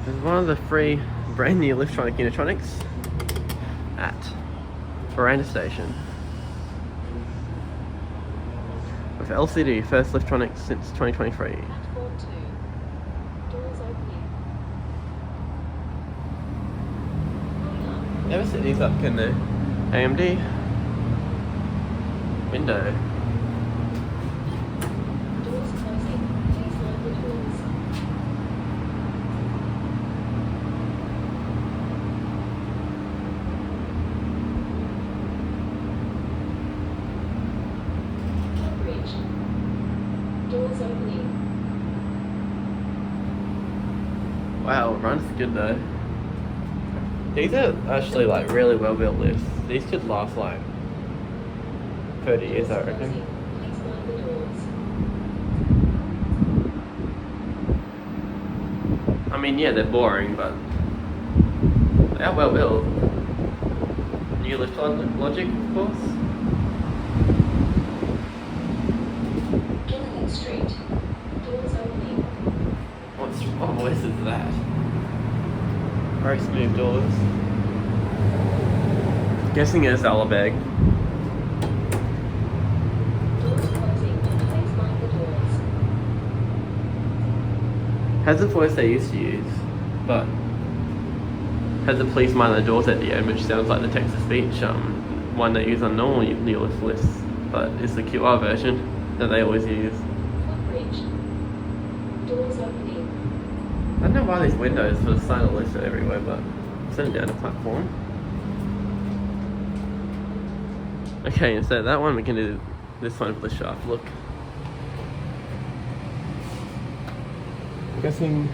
This is one of the free brand new Liftronic Unitronics at Buranda station. With LCD, first Liftronic since 2023. Never set these up, can they? AMD. Window. Doors opening. Wow, it runs good though. These are actually like really well built lifts. These could last like 30 years, I reckon. Please mind the doors. I mean, yeah, they're boring, but they are well built. Newlift logic, of course. Street. Doors opening. What voice is that? Very smooth doors. Guessing it's Alabeg. Doors closing. Please mind the doors. Has the voice they used to use, but has the please mind the doors at the end, which sounds like the text-to-speech one they use on normal Newlift lists, but it's the QR version that they always use. Doors opening. I don't know why these windows for the sign of lift are everywhere, but send it down a platform. Okay, instead of that one, we can do this one for the shaft look. I'm guessing.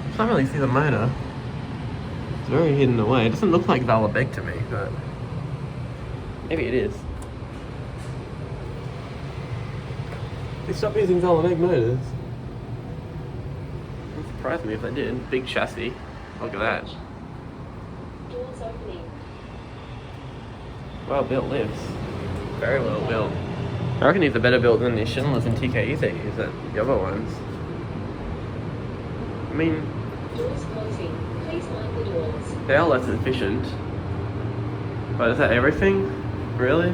I can't really see the motor. It's very hidden away. It doesn't look like Valabeg to me, but maybe it is. They stopped using Valabeg motors. It wouldn't surprise me if they did. Big chassis. Look at that. Doors opening. Well built lifts. Very well built. I reckon these are better built than the Schindlers and TKEs they use at the other ones. I mean, Doors closing. Please mind the doors. they are less efficient. But is that everything? Really?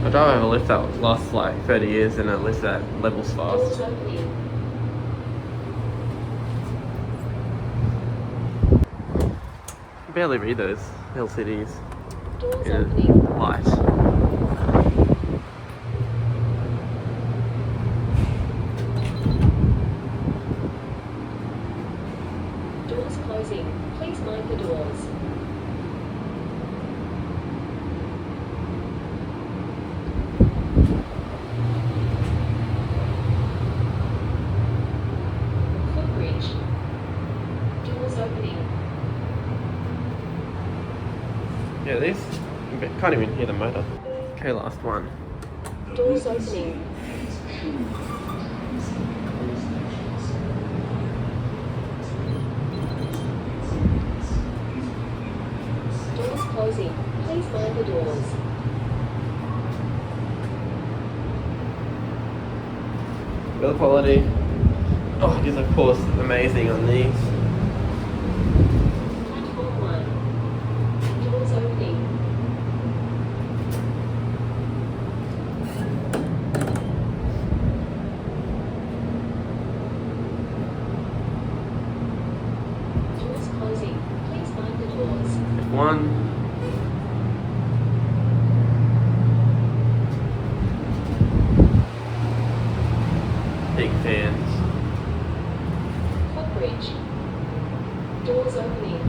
I'd rather have a lift that lasts like 30 years than a lift that levels Doors fast. opening. I barely read those LCDs Doors in opening. light. Doors closing. Please mind the doors. Footbridge. Doors opening. Yeah, these, you can't even hear the motor. Okay, last one. Doors opening. Doors closing. Please mind the doors. Build quality. Oh, it is of course amazing on these. Platform 1. Doors opening. Doors closing. Please mind the doors. One. Big fans. Footbridge. Doors opening.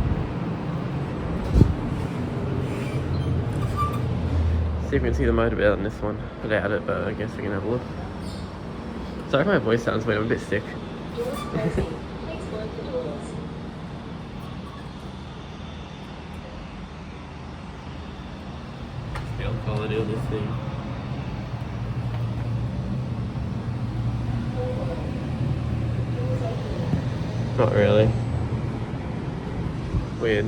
See if we can see the motor better on this one. I doubt it, but I guess we can have a look. Sorry if my voice sounds weird, I'm a bit sick. Doors closing. Please mind the doors. Build quality of this thing. Doors opening. Not really. Weird.